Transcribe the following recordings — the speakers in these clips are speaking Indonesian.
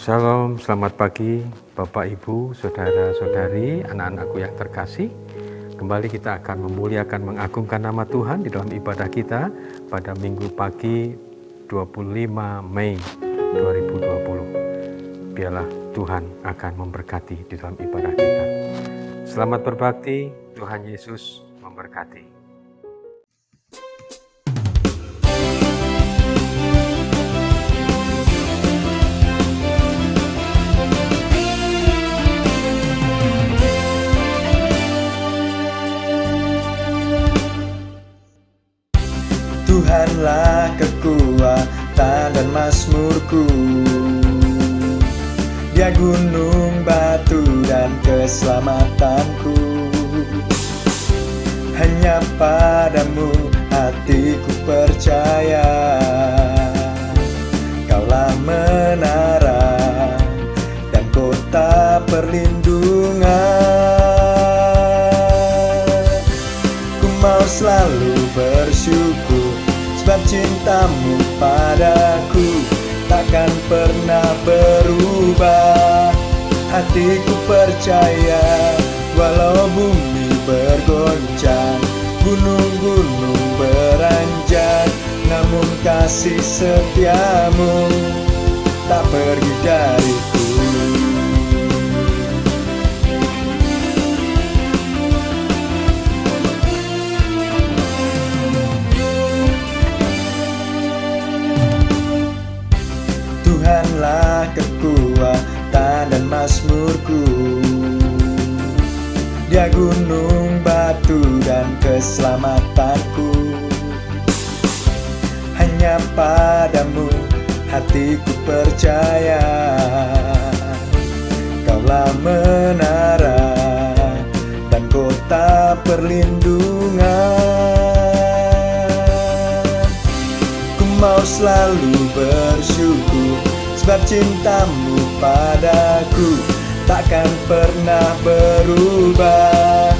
Shalom, selamat pagi Bapak, Ibu, Saudara-saudari, anak-anakku yang terkasih. Kembali kita akan memuliakan, mengagungkan nama Tuhan di dalam ibadah kita pada Minggu pagi 25 Mei 2020. Biarlah Tuhan akan memberkati di dalam ibadah kita. Selamat berbakti, Tuhan Yesus memberkati. Tuhanlah kekuatan dan mazmurku, Dia gunung batu dan keselamatanku. Hanya padamu hatiku percaya, Kaulah menara dan kota perlindungan. Ku mau selalu bersyukur, sebab cintamu padaku takkan pernah berubah. Hatiku percaya, walau bumi bergoncang, gunung-gunung beranjak, namun kasih setiamu tak pergi dariku. Tuhanlah kekuatan dan mazmurku, Dia gunung batu dan keselamatanku. Hanya padamu hatiku percaya, Kaulah menara dan kota perlindungan. Ku mau selalu bersyukur, sebab cintamu padaku takkan pernah berubah.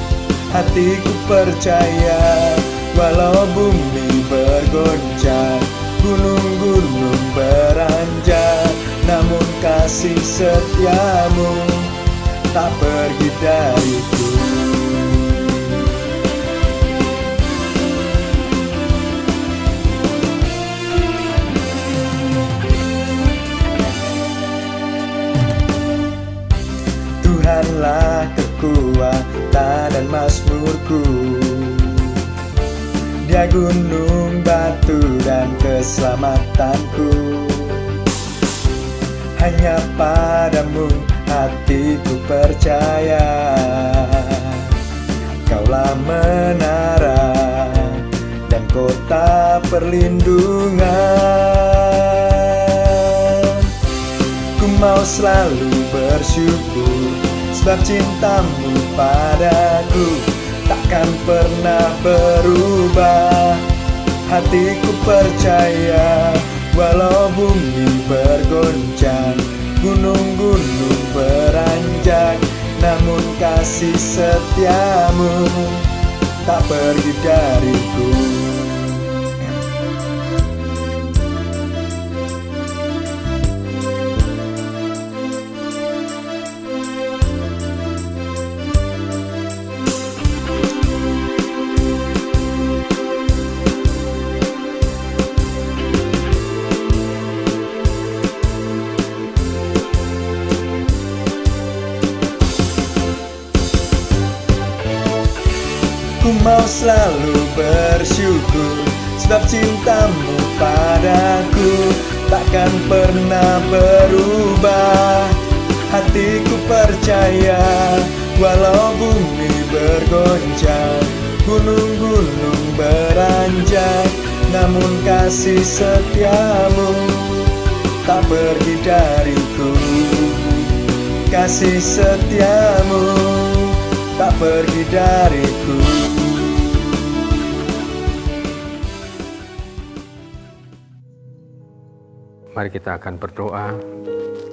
Hatiku percaya, walau bumi bergoncang, gunung-gunung beranjak, namun kasih setiamu tak pergi dariku. Tuhanlah kekuatan dan mazmurku, Dia gunung batu dan keselamatanku. Hanya padamu hatiku percaya, Kaulah menara dan kota perlindungan. Ku mau selalu bersyukur, sebab cintamu padaku takkan pernah berubah. Hatiku percaya, walau bumi bergoncang, gunung-gunung beranjak, namun kasih setiamu tak pergi dariku. Ku mau selalu bersyukur, sebab cintamu padaku takkan pernah berubah. Hatiku percaya, walau bumi bergoncang, gunung-gunung beranjak, namun kasih setiamu tak pergi dariku. Kasih setiamu tak pergi dariku. Mari kita akan berdoa.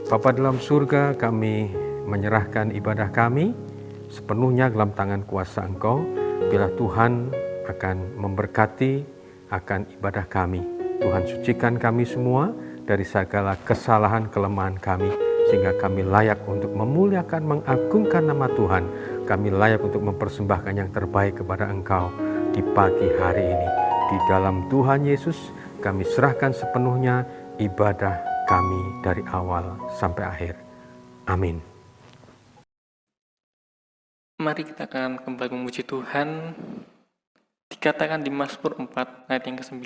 Bapa dalam surga, kami menyerahkan ibadah kami sepenuhnya dalam tangan kuasa Engkau. Bila Tuhan akan memberkati akan ibadah kami. Tuhan sucikan kami semua dari segala kesalahan kelemahan kami, sehingga kami layak untuk memuliakan, mengagungkan nama Tuhan. Kami layak untuk mempersembahkan yang terbaik kepada Engkau di pagi hari ini. Di dalam Tuhan Yesus kami serahkan sepenuhnya ibadah kami dari awal sampai akhir. Amin. Mari kita akan kembali memuji Tuhan. Dikatakan di Mazmur 4 ayat yang ke-9,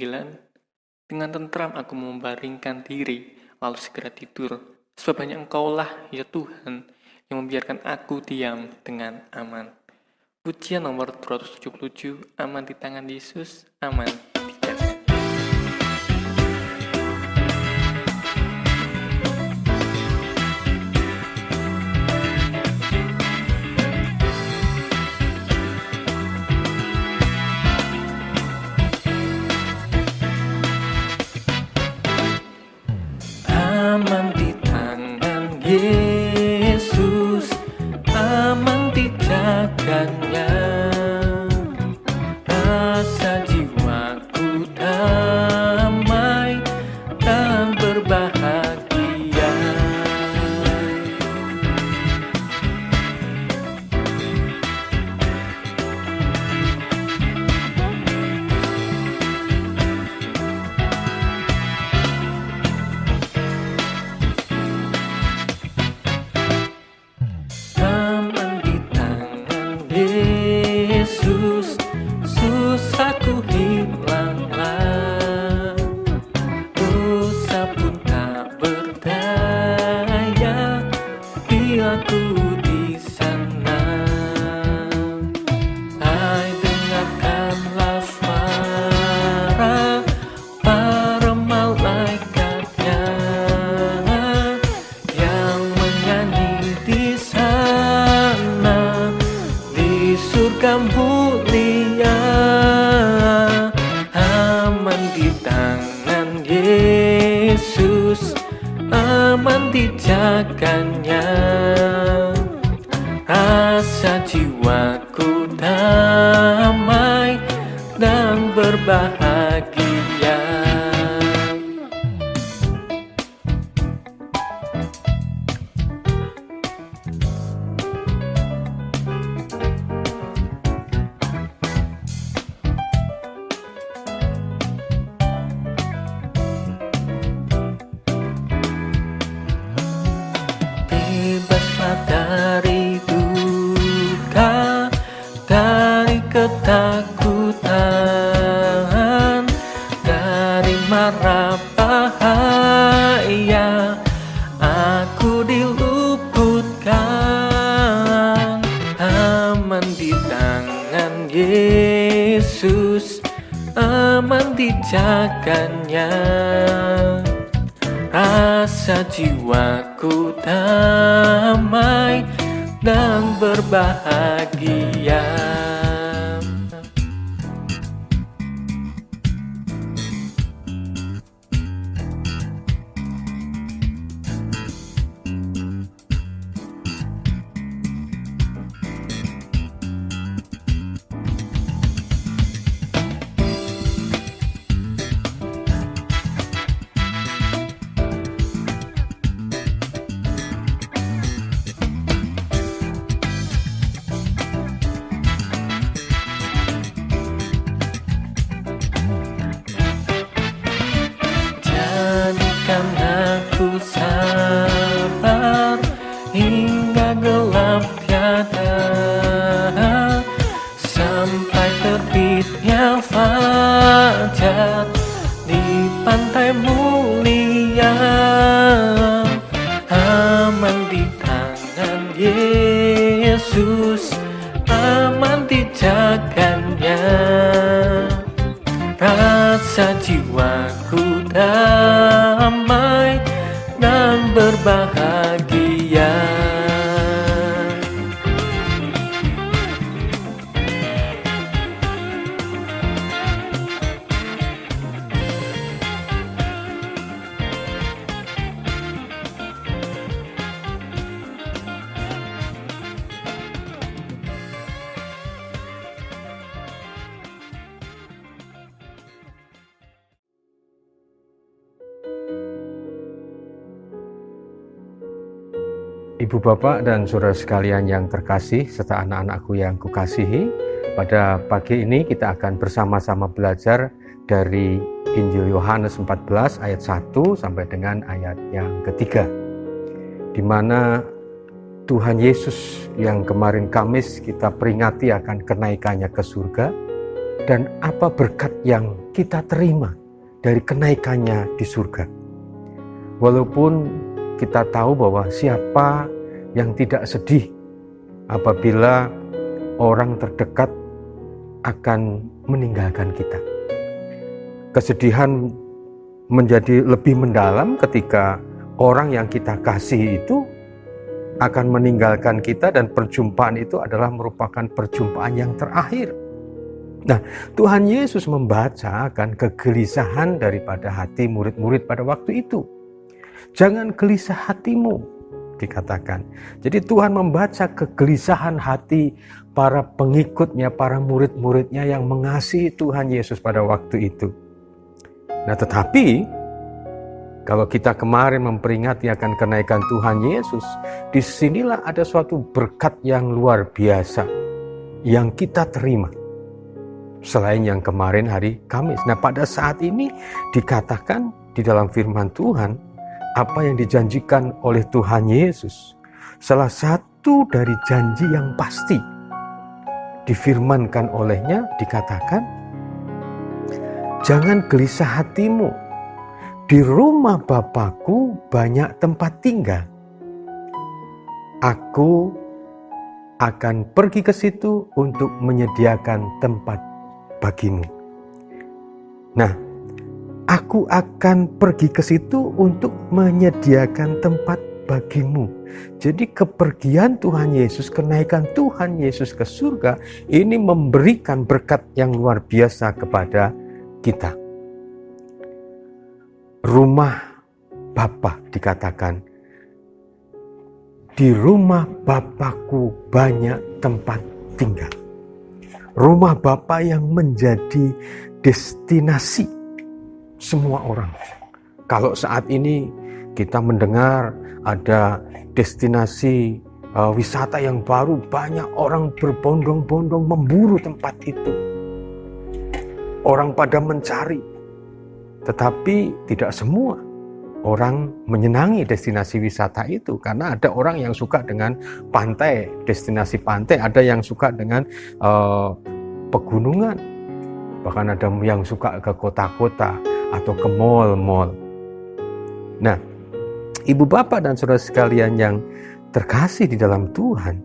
dengan tentram aku membaringkan diri, lalu segera tidur. Sebab hanya Engkaulah, ya Tuhan, yang membiarkan aku diam dengan aman. Pujian nomor 277, aman di tangan Yesus, aman di tangan. Aman di tangan Yesus, aman di jaganya. Rasa jiwaku damai dan berbahagia. Aman di tangan Yesus, susahku hilanglah, dosa pun tak berdaya bila ku di sana. Hai, dengarkanlah suara para malaikatnya yang menyanyi di sana di surga mulia. Aman di tangan Yesus, aman di jaganya. Rasa jiwaku damai dan berbahagia. Bebaslah dari duka, dari ketakutan, dari mara bahaya, aku diluputkan. Aman di tangan Yesus, aman di jaganya. Rasa jiwaku damai dan berbahagia. Jadikan aku sabar hingga gelap tiada, sampai terbitnya fajar di pantai mulia. Aman di tangan Yesus, aman di jaganya. Rasa jiwaku damai dan berbahagia. Ibu bapak dan saudara sekalian yang terkasih serta anak-anakku yang kukasihi, pada pagi ini kita akan bersama-sama belajar dari Injil Yohanes 14 ayat 1 sampai dengan ayat yang ketiga, di mana Tuhan Yesus yang kemarin Kamis kita peringati akan kenaikannya ke surga, dan apa berkat yang kita terima dari kenaikannya di surga. Walaupun kita tahu bahwa siapa yang tidak sedih apabila orang terdekat akan meninggalkan kita. Kesedihan menjadi lebih mendalam ketika orang yang kita kasih itu akan meninggalkan kita, dan perjumpaan itu adalah merupakan perjumpaan yang terakhir. Nah, Tuhan Yesus membaca akan kegelisahan daripada hati murid-murid pada waktu itu. Jangan gelisah hatimu, dikatakan. Jadi Tuhan membaca kegelisahan hati para pengikutnya, para murid-muridnya yang mengasihi Tuhan Yesus pada waktu itu. Nah, tetapi kalau kita kemarin memperingati akan kenaikan Tuhan Yesus, disinilah ada suatu berkat yang luar biasa yang kita terima. Selain yang kemarin hari Kamis. Nah, pada saat ini dikatakan di dalam firman Tuhan, apa yang dijanjikan oleh Tuhan Yesus, salah satu dari janji yang pasti difirmankan olehnya, dikatakan, jangan gelisah hatimu, di rumah Bapakku banyak tempat tinggal. Aku akan pergi ke situ untuk menyediakan tempat bagimu. Nah, aku akan pergi ke situ untuk menyediakan tempat bagimu. Jadi kepergian Tuhan Yesus, kenaikan Tuhan Yesus ke surga, ini memberikan berkat yang luar biasa kepada kita. Rumah Bapa, dikatakan, di rumah Bapakku banyak tempat tinggal. Rumah Bapa yang menjadi destinasi semua orang. Kalau saat ini kita mendengar ada destinasi wisata yang baru, banyak orang berbondong-bondong memburu tempat itu. Orang pada mencari, tetapi tidak semua orang menyenangi destinasi wisata itu, karena ada orang yang suka dengan pantai, destinasi pantai, ada yang suka dengan pegunungan, bahkan ada yang suka ke kota-kota atau ke mall-mall. Nah, ibu bapak dan saudara sekalian yang terkasih di dalam Tuhan,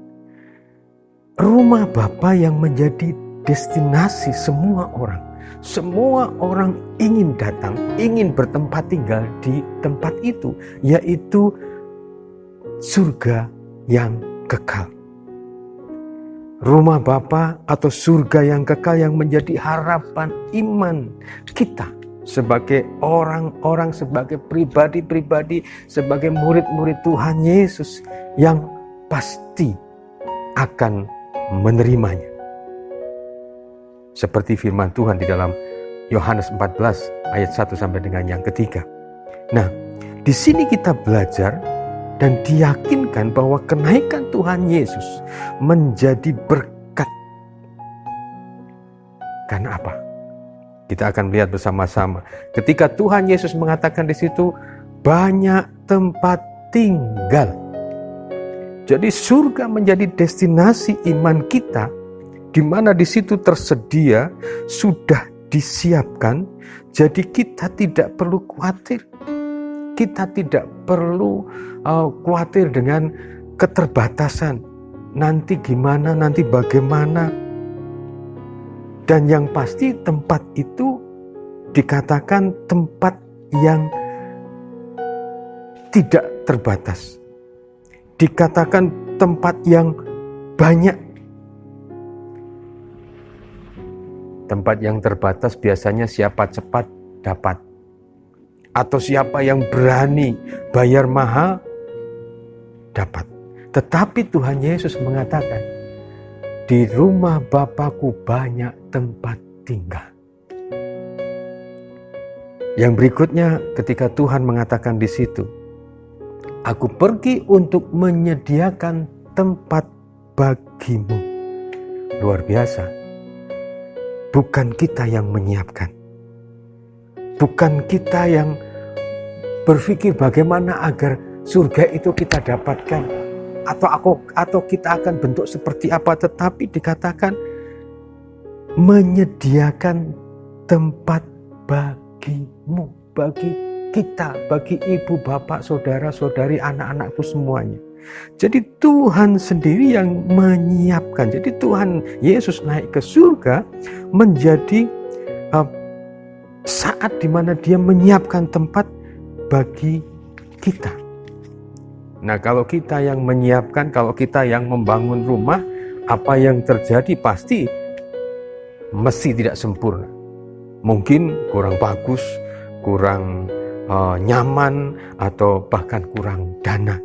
rumah Bapa yang menjadi destinasi semua orang. Semua orang ingin datang, ingin bertempat tinggal di tempat itu, yaitu surga yang kekal. Rumah Bapa atau surga yang kekal yang menjadi harapan iman kita sebagai orang-orang, sebagai pribadi-pribadi, sebagai murid-murid Tuhan Yesus yang pasti akan menerimanya. Seperti firman Tuhan di dalam Yohanes 14 ayat 1 sampai dengan yang ketiga. Nah, di sini kita belajar dan diyakinkan bahwa kenaikan Tuhan Yesus menjadi berkat. Karena apa? Kita akan lihat bersama-sama. Ketika Tuhan Yesus mengatakan di situ, banyak tempat tinggal. Jadi surga menjadi destinasi iman kita, di mana di situ tersedia, sudah disiapkan. Jadi kita tidak perlu khawatir. Kita tidak perlu khawatir dengan keterbatasan. Nanti gimana, nanti bagaimana. Dan yang pasti tempat itu dikatakan tempat yang tidak terbatas. Dikatakan tempat yang banyak. Tempat yang terbatas biasanya siapa cepat dapat. Atau siapa yang berani bayar mahal dapat. Tetapi Tuhan Yesus mengatakan, di rumah Bapakku banyak tempat tinggal. Yang berikutnya ketika Tuhan mengatakan di situ, Aku pergi untuk menyediakan tempat bagimu. Luar biasa. Bukan kita yang menyiapkan. Bukan kita yang berpikir bagaimana agar surga itu kita dapatkan. Atau kita akan bentuk seperti apa. Tetapi dikatakan menyediakan tempat bagimu. Bagi kita, bagi ibu, bapak, saudara, saudari, anak-anakku semuanya. Jadi Tuhan sendiri yang menyiapkan. Jadi Tuhan Yesus naik ke surga menjadi saat dimana dia menyiapkan tempat bagi kita. Nah, kalau kita yang menyiapkan, kalau kita yang membangun rumah, apa yang terjadi pasti mesti tidak sempurna. Mungkin kurang bagus, kurang nyaman, atau bahkan kurang dana.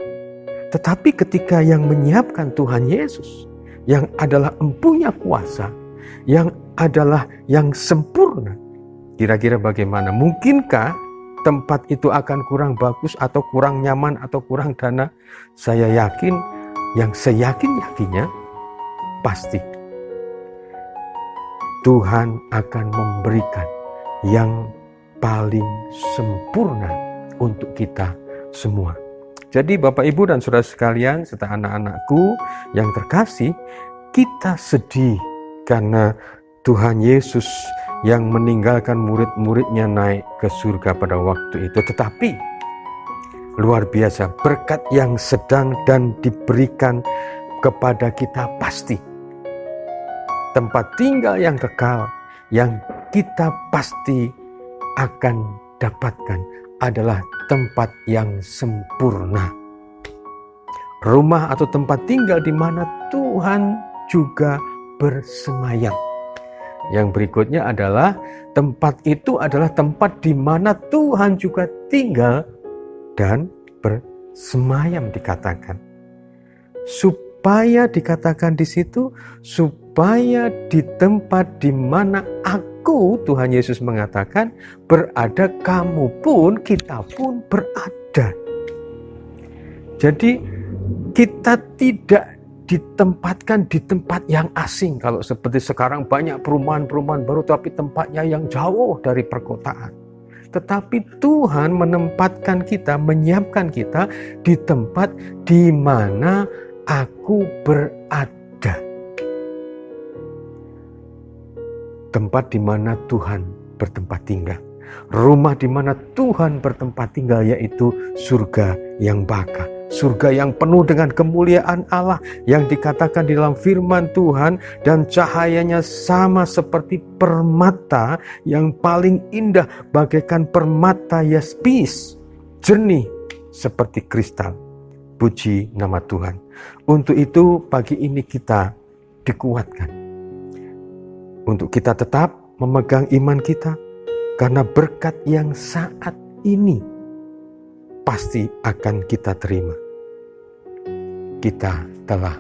Tetapi ketika yang menyiapkan Tuhan Yesus, yang adalah empunya kuasa, yang adalah yang sempurna, kira-kira bagaimana? Mungkinkah tempat itu akan kurang bagus atau kurang nyaman atau kurang dana? Saya yakin, yang seyakin-yakinnya pasti Tuhan akan memberikan yang paling sempurna untuk kita semua. Jadi Bapak Ibu dan Saudara sekalian, serta anak-anakku yang terkasih, kita sedih karena Tuhan Yesus yang meninggalkan murid-muridnya naik ke surga pada waktu itu. Tetapi luar biasa berkat yang sedang dan diberikan kepada kita pasti. Tempat tinggal yang kekal yang kita pasti akan dapatkan adalah tempat yang sempurna. Rumah atau tempat tinggal di mana Tuhan juga bersemayam. Yang berikutnya adalah tempat itu adalah tempat di mana Tuhan juga tinggal dan bersemayam dikatakan. Supaya dikatakan di situ, supaya di tempat di mana Tuhan Yesus mengatakan, berada kamu pun, kita pun berada. Jadi kita tidak ditempatkan di tempat yang asing. Kalau seperti sekarang banyak perumahan-perumahan baru, tapi tempatnya yang jauh dari perkotaan. Tetapi Tuhan menempatkan kita, menyiapkan kita di tempat di mana aku berada. Tempat di mana Tuhan bertempat tinggal. Rumah di mana Tuhan bertempat tinggal, yaitu surga yang baka. Surga yang penuh dengan kemuliaan Allah yang dikatakan di dalam firman Tuhan, dan cahayanya sama seperti permata yang paling indah, bagaikan permata yaspis, jernih seperti kristal. Puji nama Tuhan. Untuk itu pagi ini kita dikuatkan untuk kita tetap memegang iman kita, karena berkat yang saat ini pasti akan kita terima. Kita telah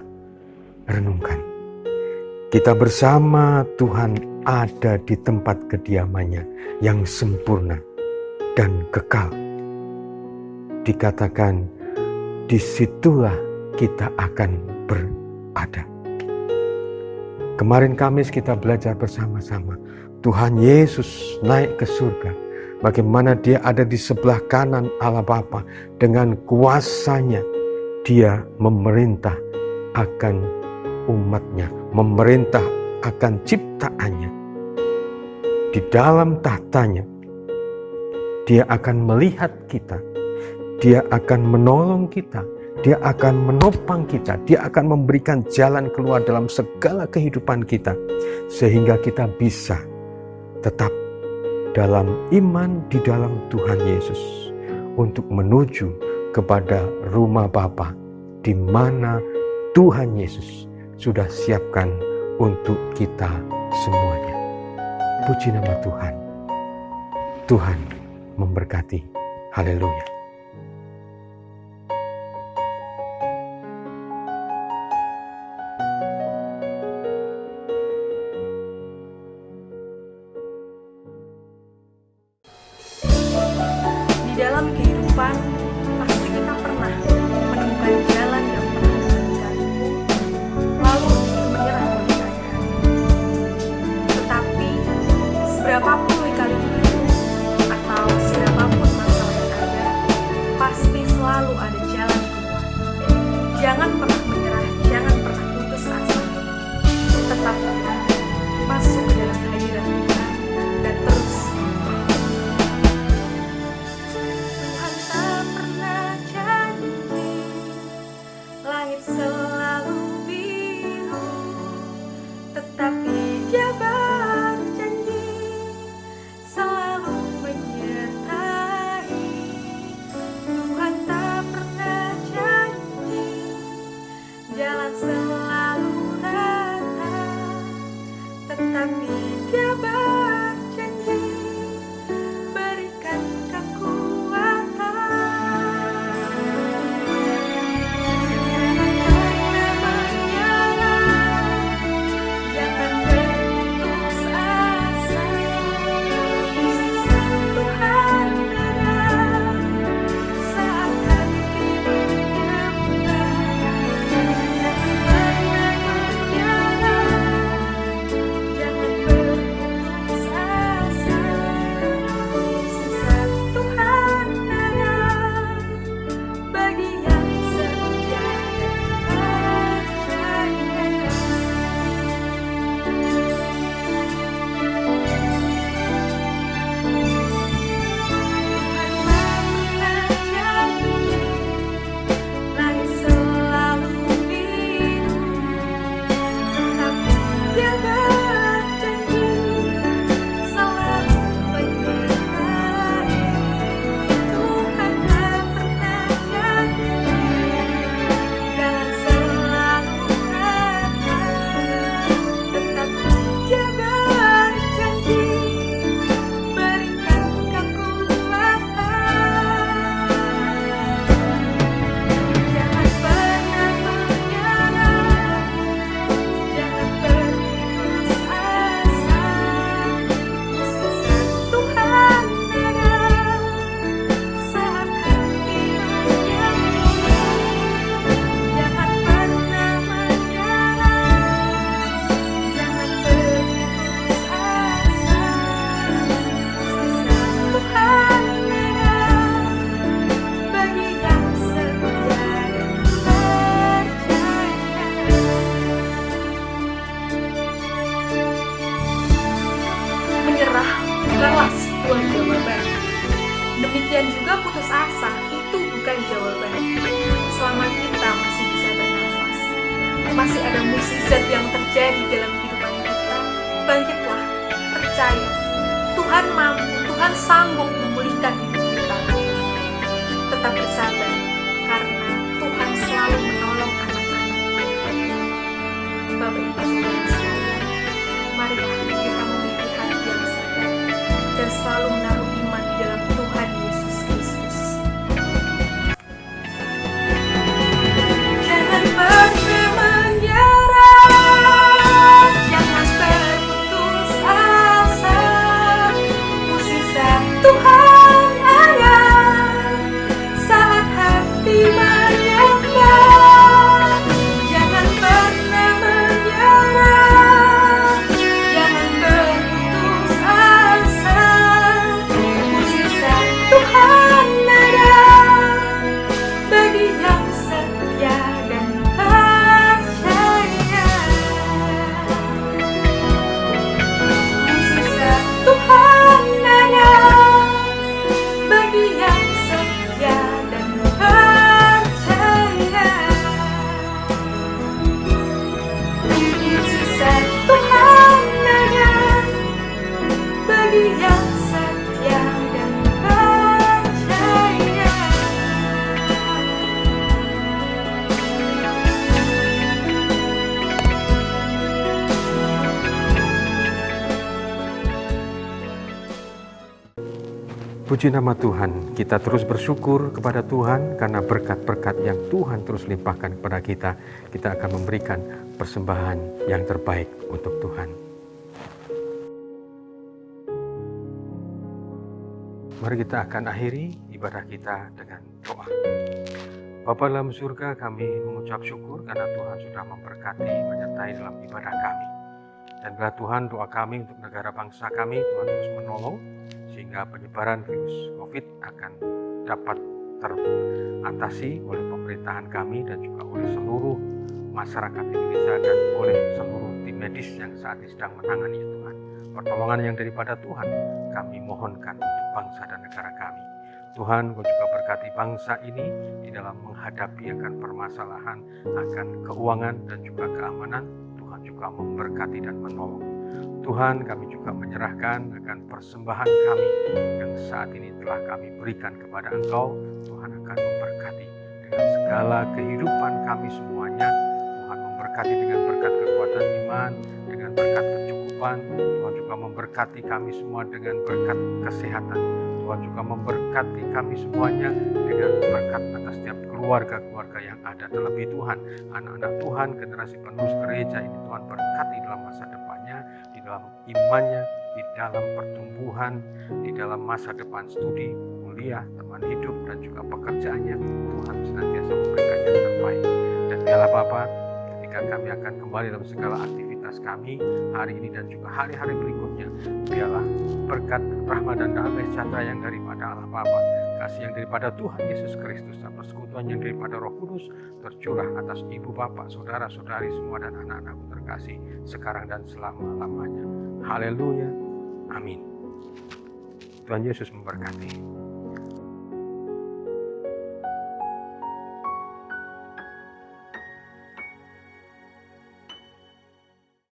renungkan. Kita bersama Tuhan ada di tempat kediamannya yang sempurna dan kekal. Dikatakan disitulah kita akan berada. Kemarin Kamis kita belajar bersama-sama. Tuhan Yesus naik ke surga. Bagaimana dia ada di sebelah kanan Allah Bapa. Dengan kuasanya dia memerintah akan umatnya. Memerintah akan ciptaannya. Di dalam tahtanya dia akan melihat kita. Dia akan menolong kita. Dia akan menopang kita. Dia akan memberikan jalan keluar dalam segala kehidupan kita. Sehingga kita bisa tetap dalam iman di dalam Tuhan Yesus. Untuk menuju kepada rumah Bapa, di mana Tuhan Yesus sudah siapkan untuk kita semuanya. Puji nama Tuhan. Tuhan memberkati. Haleluya. Di dalam kehidupan pasti kita pernah tetapi Dia berjanji berikan kekuatan. Jangan pernah menyerah, jangan berputus asa. Tuhan ada saat hati menyembah. Jangan pernah menyerah, jangan berputus asa. Sesat Tuhan ada bagi yang setia dan percaya. Langit selalu biru, tetapi Dia berjanji selalu menyertai. Tuhan tak pernah janji, jalan selalu rata, tetapi Dia berjanji berikan kekuatan. Jangan pernah menyerah, jangan berputus asa. Sesat Tuhan ada saat hati menyembah. Jangan pernah menyerah, jangan berputus asa. Sesat Tuhan ada bagi yang setia dan percaya. Menyerah bukanlah sebuah jawaban. Demikian juga putus asa itu bukan jawaban. Selama kita masih bisa bernafas, masih ada mukjizat yang terjadi dalam kehidupan kita, bangkitlah, percaya. Tuhan mampu, Tuhan sanggup memulihkan hidup kita. Tetap bersabar, karena Tuhan selalu menolong anak-anaknya. Bapak Ibu Saudara sekalian, marilah kita memiliki hati yang sadar dan selalu menaruh iman di dalam Tuhan Yesus Kristus. Jangan pernah menyerah, jangan berputus asa. Mukjizat Tuhan ada saat hati menyembah. Jangan pernah menyerah, jangan berputus asa. Mukjizat Tuhan ada bagi yang setia dan percaya. Mukjizat Tuhan ada bagi yang setia dan percaya. Mukjizat Tuhan ada bagi yang setia dan percaya. Puji nama Tuhan, kita terus bersyukur kepada Tuhan karena berkat-berkat yang Tuhan terus limpahkan kepada kita. Kita akan memberikan persembahan yang terbaik untuk Tuhan. Mari kita akan akhiri ibadah kita dengan doa. Bapa dalam surga, kami mengucap syukur karena Tuhan sudah memberkati, menyertai dalam ibadah kami. Dan bila Tuhan, doa kami untuk negara bangsa kami, Tuhan terus menolong sehingga penyebaran virus COVID akan dapat teratasi oleh pemerintahan kami dan juga oleh seluruh masyarakat Indonesia dan oleh seluruh tim medis yang saat ini sedang menangani ya Tuhan. Pertolongan yang daripada Tuhan kami mohonkan untuk bangsa dan negara kami. Tuhan, Kau juga berkati bangsa ini di dalam menghadapi akan permasalahan, akan keuangan dan juga keamanan. Tuhan juga memberkati dan menolong. Tuhan, kami juga menyerahkan akan persembahan kami yang saat ini telah kami berikan kepada Engkau. Tuhan akan memberkati dengan segala kehidupan kami semuanya. Tuhan memberkati dengan berkat kekuatan iman, dengan berkat kecukupan depan. Tuhan juga memberkati kami semua dengan berkat kesehatan. Tuhan juga memberkati kami semuanya dengan berkat atas setiap keluarga-keluarga yang ada. Terlebih Tuhan, anak-anak Tuhan, generasi penerus gereja ini Tuhan berkati dalam masa depannya, di dalam imannya, di dalam pertumbuhan, di dalam masa depan studi, kuliah, teman hidup, dan juga pekerjaannya. Tuhan senantiasa memberikan yang terbaik. Dan biarlah Bapa, ketika kami akan kembali dalam segala aktivitas kami hari ini dan juga hari-hari berikutnya, biarlah berkat, rahmat, dan damai sejahtera yang daripada Allah Bapa, kasih yang daripada Tuhan Yesus Kristus, dan persekutuan yang daripada Roh Kudus tercurah atas ibu bapak, saudara-saudari semua, dan anak-anakku terkasih sekarang dan selama-lamanya. Haleluya. Amin. Tuhan Yesus memberkati.